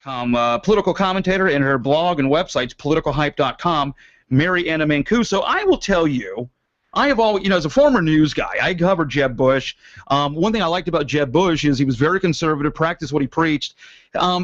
Political commentator, and her blog and website's politicalhype.com, Mary Anna Mancuso. I will tell you, I have always, as a former news guy, I covered Jeb Bush. One thing I liked about Jeb Bush is he was very conservative, practiced what he preached.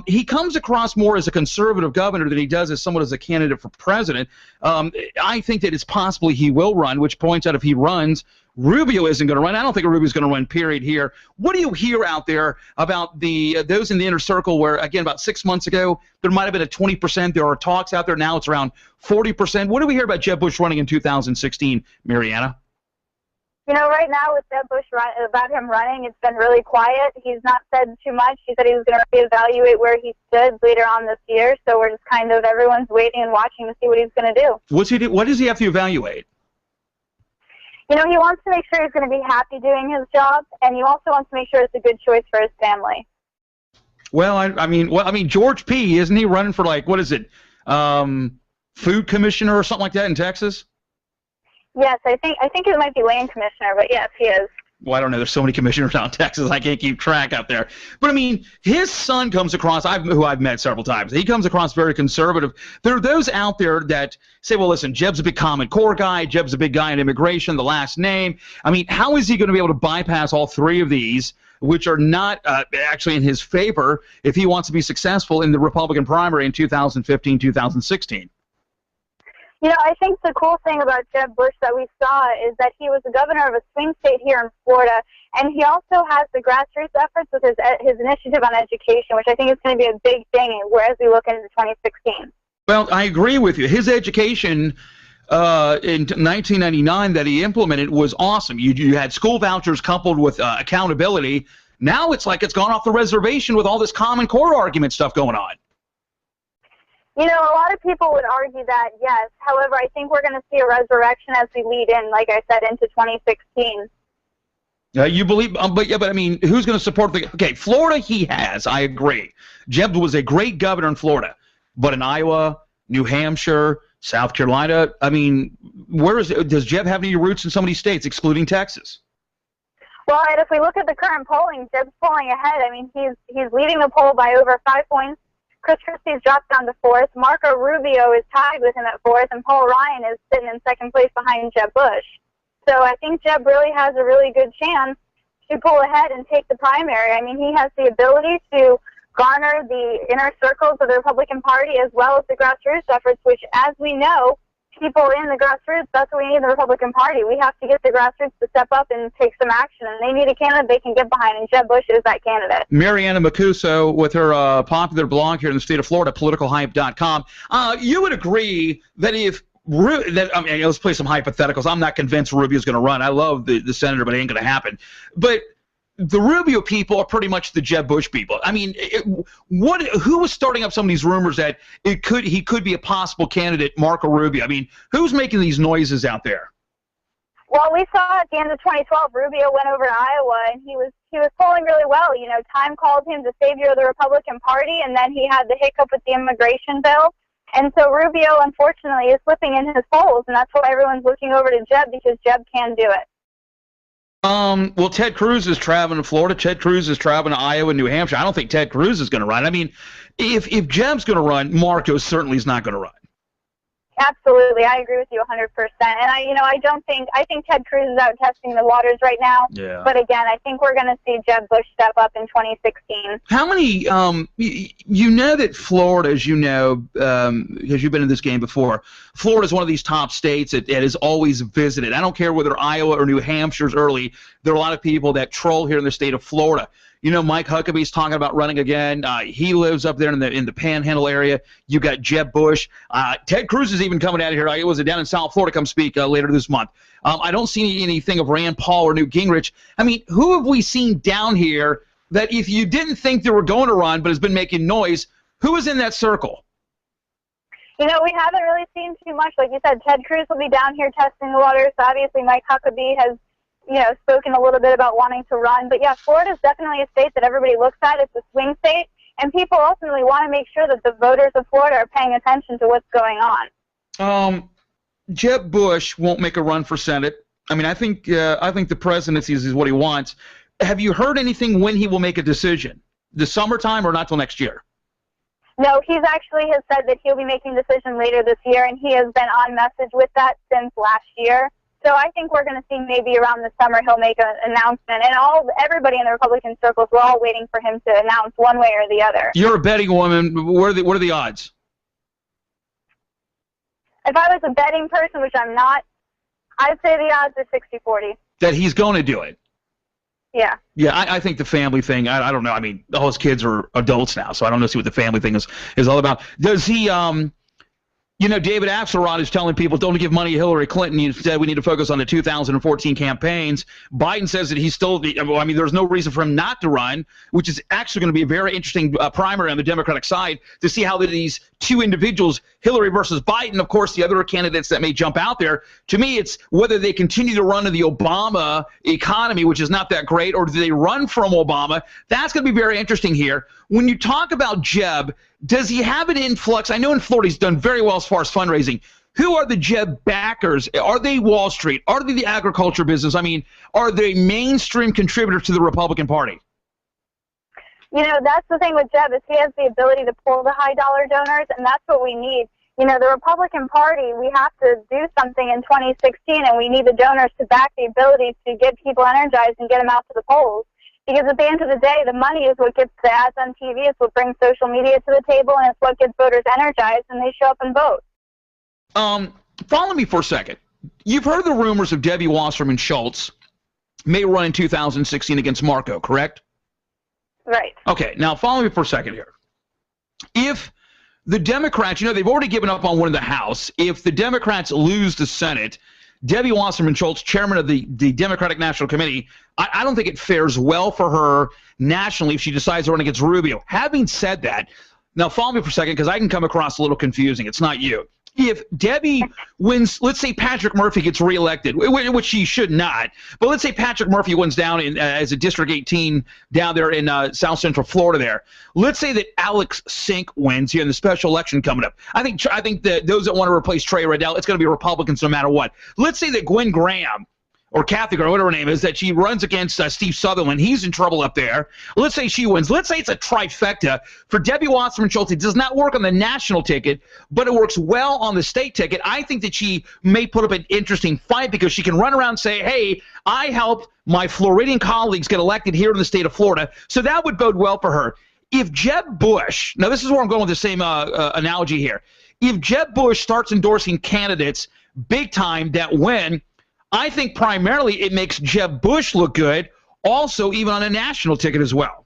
He comes across more as a conservative governor than he does as someone as a candidate for president. I think that it's possibly he will run, which points out if he runs, Rubio isn't going to run. I don't think Rubio's going to run, period, here. What do you hear out there about those in the inner circle where, again, about 6 months ago, there might have been a 20%. There are talks out there. Now it's around 40%. What do we hear about Jeb Bush running in 2016, Mariana? Right now with Jeb Bush, about him running, it's been really quiet. He's not said too much. He said he was going to reevaluate where he stood later on this year. So we're just kind of, everyone's waiting and watching to see what he's going to do. What does he have to evaluate? He wants to make sure he's going to be happy doing his job, and he also wants to make sure it's a good choice for his family. Well, I mean, George P. Isn't he running for food commissioner or something like that in Texas? Yes, I think it might be land commissioner, but yes, he is. Well, I don't know. There's so many commissioners out in Texas, I can't keep track out there. But, I mean, his son comes across, who I've met several times, he comes across very conservative. There are those out there that say, well, listen, Jeb's a big Common Core guy, Jeb's a big guy in immigration, the last name. I mean, how is he going to be able to bypass all three of these, which are not actually in his favor, if he wants to be successful in the Republican primary in 2015, 2016? I think the cool thing about Jeb Bush that we saw is that he was the governor of a swing state here in Florida, and he also has the grassroots efforts with his initiative on education, which I think is going to be a big thing as we look into 2016. Well, I agree with you. His education in 1999 that he implemented was awesome. You had school vouchers coupled with accountability. Now it's like it's gone off the reservation with all this Common Core argument stuff going on. A lot of people would argue that, yes. However, I think we're going to see a resurrection as we lead in, like I said, into 2016. You believe, but I mean, who's going to support okay, Florida he has, I agree. Jeb was a great governor in Florida, but in Iowa, New Hampshire, South Carolina, I mean, does Jeb have any roots in some of these states, excluding Texas? Well, and if we look at the current polling, Jeb's polling ahead. I mean, he's leading the poll by over 5 points. Chris Christie's dropped down to 4th. Marco Rubio is tied with him at 4th, and Paul Ryan is sitting in 2nd place behind Jeb Bush. So I think Jeb really has a really good chance to pull ahead and take the primary. I mean, he has the ability to garner the inner circles of the Republican Party as well as the grassroots efforts, which, as we know, people in the grassroots, that's what we need in the Republican Party. We have to get the grassroots to step up and take some action, and they need a candidate they can get behind, and Jeb Bush is that candidate. Mary Anna Mancuso with her popular blog here in the state of Florida, politicalhype.com. You would agree that let's play some hypotheticals. I'm not convinced Rubio's going to run. I love the senator, but it ain't going to happen. But the Rubio people are pretty much the Jeb Bush people. I mean, who was starting up some of these rumors that he could be a possible candidate, Marco Rubio? I mean, who's making these noises out there? Well, we saw at the end of 2012, Rubio went over to Iowa, and he was polling really well. Time called him the savior of the Republican Party, and then he had the hiccup with the immigration bill. And so Rubio, unfortunately, is slipping in his polls, and that's why everyone's looking over to Jeb, because Jeb can do it. Well, Ted Cruz is traveling to Florida. Ted Cruz is traveling to Iowa and New Hampshire. I don't think Ted Cruz is going to run. I mean, if Jeb's going to run, Marco certainly is not going to run. Absolutely, I agree with you 100%. And I think Ted Cruz is out testing the waters right now. Yeah. But again, I think we're going to see Jeb Bush step up in 2016. How many? You know that Florida, as you know, because you've been in this game before, Florida is one of these top states that is always visited. I don't care whether Iowa or New Hampshire's early. There are a lot of people that troll here in the state of Florida. Mike Huckabee's talking about running again. He lives up there in the Panhandle area. You got Jeb Bush. Ted Cruz is even coming out of here. I was down in South Florida. Come speak later this month. I don't see anything of Rand Paul or Newt Gingrich. I mean, who have we seen down here that if you didn't think they were going to run but has been making noise, who is in that circle? We haven't really seen too much. Like you said, Ted Cruz will be down here testing the waters. Obviously, Mike Huckabee has spoken a little bit about wanting to run. But, yeah, Florida is definitely a state that everybody looks at. It's a swing state, and people ultimately want to make sure that the voters of Florida are paying attention to what's going on. Jeb Bush won't make a run for Senate. I mean, I think the presidency is what he wants. Have you heard anything when he will make a decision? The summertime or not till next year? No, he's actually has said that he'll be making a decision later this year, and he has been on message with that since last year. So I think we're going to see maybe around the summer he'll make an announcement. And everybody in the Republican circles, we're all waiting for him to announce one way or the other. You're a betting woman. What are the odds? If I was a betting person, which I'm not, I'd say the odds are 60-40. That he's going to do it? Yeah. Yeah, I think the family thing, I don't know. I mean, all his kids are adults now, so I don't know what the family thing is all about. Does he, David Axelrod is telling people don't give money to Hillary Clinton. Instead, we need to focus on the 2014 campaigns. Biden says that he's still, there's no reason for him not to run, which is actually going to be a very interesting primary on the Democratic side to see how these two individuals, Hillary versus Biden, of course, the other candidates that may jump out there. To me, it's whether they continue to run in the Obama economy, which is not that great, or do they run from Obama? That's going to be very interesting here. When you talk about Jeb, does he have an influx? I know in Florida he's done very well as far as fundraising. Who are the Jeb backers? Are they Wall Street? Are they the agriculture business? I mean, are they mainstream contributors to the Republican Party? That's the thing with Jeb is he has the ability to pull the high-dollar donors, and that's what we need. The Republican Party, we have to do something in 2016, and we need the donors to back the ability to get people energized and get them out to the polls. Because at the end of the day, the money is what gets the ads on TV, it's what brings social media to the table, and it's what gets voters energized, and they show up and vote. Follow me for a second. You've heard the rumors of Debbie Wasserman Schultz may run in 2016 against Marco, correct? Right. Okay, now follow me for a second here. If the Democrats, they've already given up on one in the House. If the Democrats lose the Senate, Debbie Wasserman Schultz, chairman of the Democratic National Committee, I don't think it fares well for her nationally if she decides to run against Rubio. Having said that, now follow me for a second because I can come across a little confusing. It's not you. If Debbie wins, let's say Patrick Murphy gets reelected, which he should not, but let's say Patrick Murphy wins down as a District 18 down there in South Central Florida there. Let's say that Alex Sink wins here in the special election coming up. I think that those that want to replace Trey Riddell, it's going to be Republicans no matter what. Let's say that Gwen Graham or Kathy, or whatever her name is, that she runs against Steve Sutherland. He's in trouble up there. Let's say she wins. Let's say it's a trifecta. For Debbie Wasserman Schultz, it does not work on the national ticket, but it works well on the state ticket. I think that she may put up an interesting fight because she can run around and say, hey, I helped my Floridian colleagues get elected here in the state of Florida. So that would bode well for her. If Jeb Bush, now this is where I'm going with the same analogy here. If Jeb Bush starts endorsing candidates big time that win, I think primarily it makes Jeb Bush look good, also even on a national ticket as well.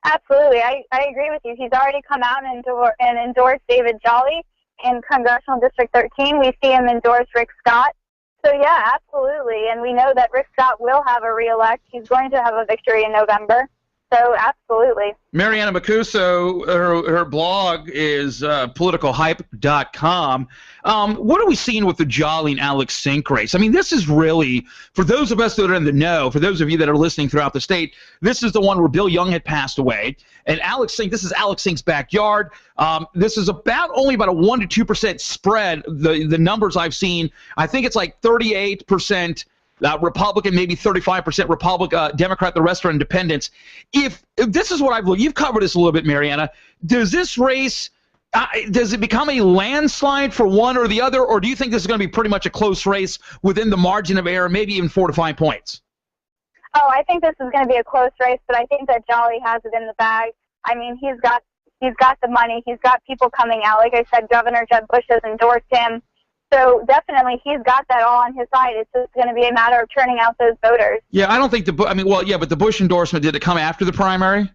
Absolutely. I agree with you. He's already come out and endorsed David Jolly in Congressional District 13. We see him endorse Rick Scott. So, yeah, absolutely. And we know that Rick Scott will have a re-elect. He's going to have a victory in November. So, absolutely. Anna Mancuso, her blog is politicalhype.com. What are we seeing with the Jolly and Alex Sink race? I mean, this is really, for those of us that are in the know, for those of you that are listening throughout the state, this is the one where Bill Young had passed away. And Alex Sink, this is Alex Sink's backyard. This is only about a 1% to 2% spread. The numbers I've seen, I think it's like 38%. Republican, maybe 35% Republican, Democrat, the rest are independents. If this is what I've looked, you've covered this a little bit, Mariana. Does this race, does it become a landslide for one or the other, or do you think this is going to be pretty much a close race within the margin of error, maybe even 4 to 5 points? Oh, I think this is going to be a close race, but I think that Jolly has it in the bag. I mean, he's got the money. He's got people coming out. Like I said, Governor Jeb Bush has endorsed him. So definitely, he's got that all on his side. It's just going to be a matter of turning out those voters. Yeah, I don't think but the Bush endorsement, did it come after the primary?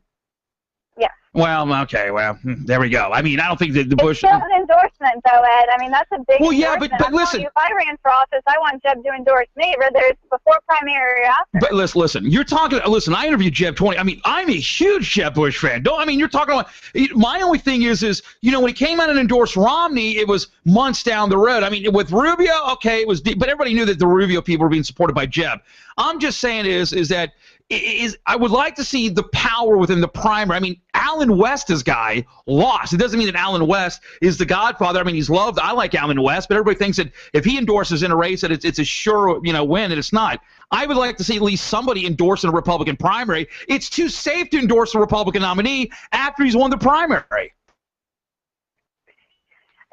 Yes. Well, okay, there we go. I mean, I don't think that the Bush. It's still an endorsement, though, Ed. I mean, that's a big. Well, yeah, endorsement. but listen. If I ran for office, I want Jeb to endorse me, whether it's before primary or after. But listen, you're talking. Listen, I interviewed Jeb 20. I mean, I'm a huge Jeb Bush fan. You're talking about. My only thing is, when he came out and endorsed Romney, it was months down the road. I mean, with Rubio, okay, it was deep, but everybody knew that the Rubio people were being supported by Jeb. I'm just saying is that I would like to see the power within the primary. I mean, Alan West, this guy, lost. It doesn't mean that Alan West is the godfather. I mean, he's loved. I like Alan West, but everybody thinks that if he endorses in a race that it's a sure win, and it's not. I would like to see at least somebody endorse in a Republican primary. It's too safe to endorse a Republican nominee after he's won the primary.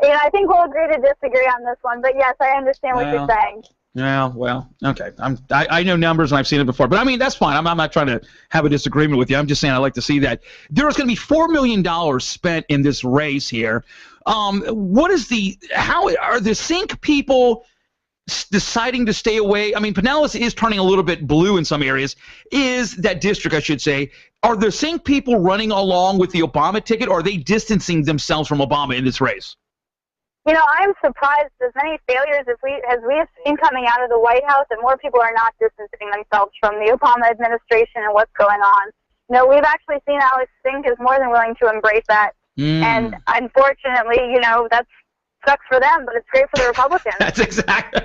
I think we'll agree to disagree on this one, but yes, I understand what you're saying. Yeah, well, okay. I know numbers and I've seen it before, but I mean that's fine. I'm not trying to have a disagreement with you. I'm just saying I like to see that there's going to be $4 million spent in this race here. How are the Sync people deciding to stay away? I mean, Pinellas is turning a little bit blue in some areas. Is that district, I should say? Are the Sync people running along with the Obama ticket, or are they distancing themselves from Obama in this race? I'm surprised as many failures as we've seen coming out of the White House, and more people are not distancing themselves from the Obama administration and what's going on. We've actually seen Alex Sink is more than willing to embrace that. And unfortunately, that sucks for them, but it's great for the Republicans. That's exactly.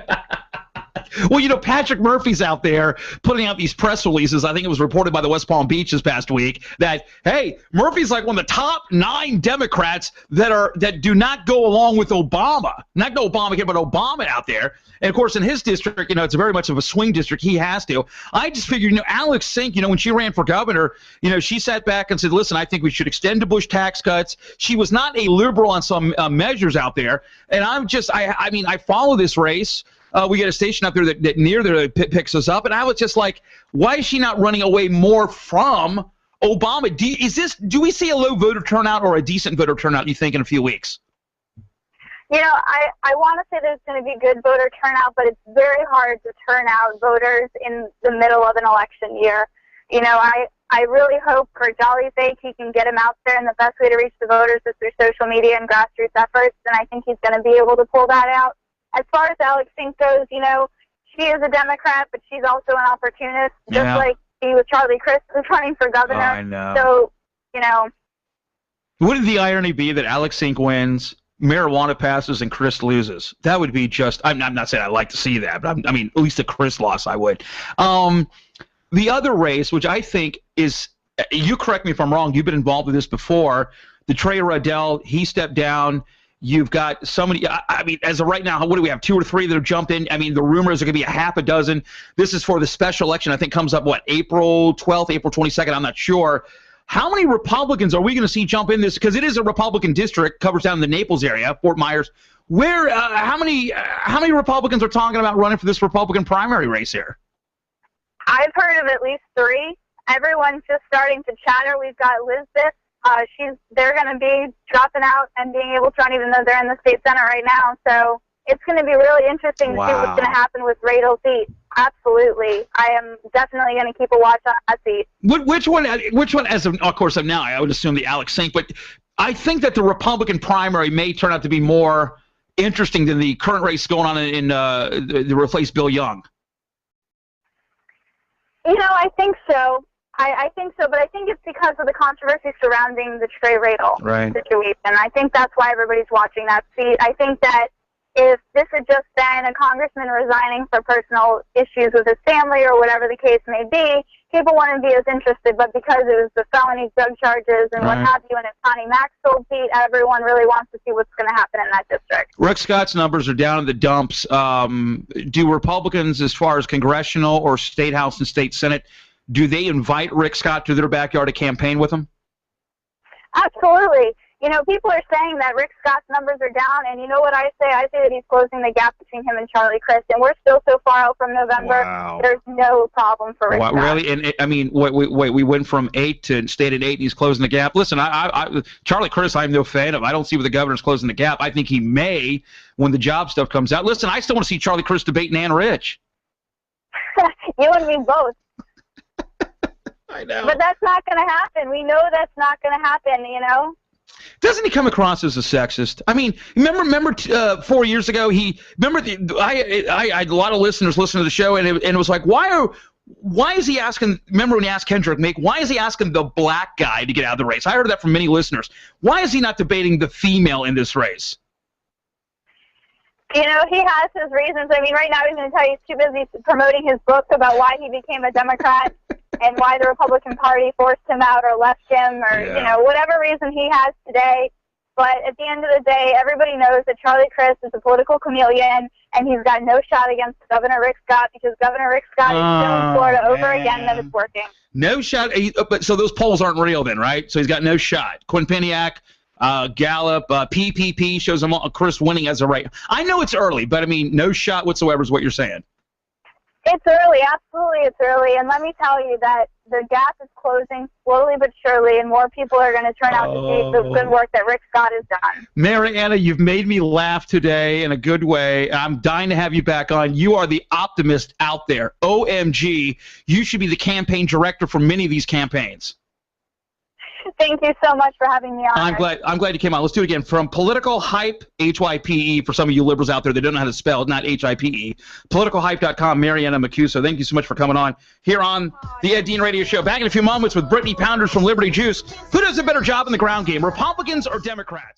Well, Patrick Murphy's out there putting out these press releases. I think it was reported by the West Palm Beach this past week that, hey, Murphy's like one of the top 9 Democrats that do not go along with Obama. Not go Obamacare, but Obama out there. And, of course, in his district, it's very much of a swing district. He has to. I just figured, Alex Sink, when she ran for governor, she sat back and said, listen, I think we should extend the Bush tax cuts. She was not a liberal on some measures out there. And I follow this race. We get a station up there that near there that picks us up, and I was just like, why is she not running away more from Obama? Do we see a low voter turnout or a decent voter turnout, you think, in a few weeks? I want to say there's going to be good voter turnout, but it's very hard to turn out voters in the middle of an election year. I really hope for Jolly's sake he can get him out there, and the best way to reach the voters is through social media and grassroots efforts, and I think he's going to be able to pull that out. As far as Alex Sink goes, she is a Democrat, but she's also an opportunist, just like she with Charlie Crist was running for governor. I know. So, Wouldn't the irony be that Alex Sink wins, marijuana passes, and Crist loses? That would be just – I'm not saying I'd like to see that, but at least a Crist loss I would. The other race, which I think is – you correct me if I'm wrong. You've been involved with this before. The Trey Riddell, he stepped down. You've got somebody, as of right now, what do we have, 2 or 3 that have jumped in? The rumors are going to be a half a dozen. This is for the special election, I think comes up, April 12th, April 22nd, I'm not sure. How many Republicans are we going to see jump in this? Because it is a Republican district, covers down in the Naples area, Fort Myers. Where, how many Republicans are talking about running for this Republican primary race here? I've heard of at least 3. Everyone's just starting to chatter. We've got Elizabeth. They're going to be dropping out and being able to run, even though they're in the state senate right now. So it's going to be really interesting to see what's going to happen with Radal's seat. Absolutely, I am definitely going to keep a watch on that seat. Which one? As of course, now I would assume the Alex Sink, but I think that the Republican primary may turn out to be more interesting than the current race going on in the replace Bill Young. I think so. I think so, but I think it's because of the controversy surrounding the Trey Radel situation. I think that's why everybody's watching that seat. I think that if this had just been a congressman resigning for personal issues with his family or whatever the case may be, people wouldn't be as interested. But because it was the felony drug charges and what have you, and it's Connie Maxwell's seat, everyone really wants to see what's going to happen in that district. Rick Scott's numbers are down in the dumps. Do Republicans, as far as congressional or state house and state senate, do they invite Rick Scott to their backyard to campaign with him? Absolutely. People are saying that Rick Scott's numbers are down, and you know what I say? I say that he's closing the gap between him and Charlie Crist, and we're still so far out from November. Wow. There's no problem for Rick Scott. Really? And we went from 8 to stayed at 8, and he's closing the gap. Listen, Charlie Crist, I'm no fan of. I don't see where the governor's closing the gap. I think he may when the job stuff comes out. Listen, I still want to see Charlie Crist debate Nan Rich. You and me both. I know. But that's not going to happen. We know that's not going to happen, Doesn't he come across as a sexist? Remember 4 years ago, I had a lot of listeners listen to the show, and it was like, why is he asking, remember when he asked Kendrick Meek, why is he asking the black guy to get out of the race? I heard that from many listeners. Why is he not debating the female in this race? He has his reasons. Right now he's going to tell you he's too busy promoting his book about why he became a Democrat and why the Republican Party forced him out or left him or, whatever reason he has today. But at the end of the day, everybody knows that Charlie Crist is a political chameleon, and he's got no shot against Governor Rick Scott because Governor Rick Scott is showing Florida over again that it's working. No shot. But so those polls aren't real then, right? So he's got no shot. Quinnipiac, Gallup, PPP shows Chris winning as a right. I know it's early, but I mean, no shot whatsoever is what you're saying. It's early, absolutely it's early, and let me tell you that the gap is closing slowly but surely, and more people are going to turn out to see the good work that Rick Scott has done. Mary Anna, you've made me laugh today in a good way. I'm dying to have you back on. You are the optimist out there. OMG, you should be the campaign director for many of these campaigns. Thank you so much for having me on. I'm glad you came on. Let's do it again. From Political Hype, H-Y-P-E, for some of you liberals out there that don't know how to spell it, not H-I-P-E. PoliticalHype.com, Mary Anna Mancuso. Thank you so much for coming on here on the Ed Dean Radio Show. Back in a few moments with Brittany Pounders from Liberty Juice. Who does a better job in the ground game, Republicans or Democrats?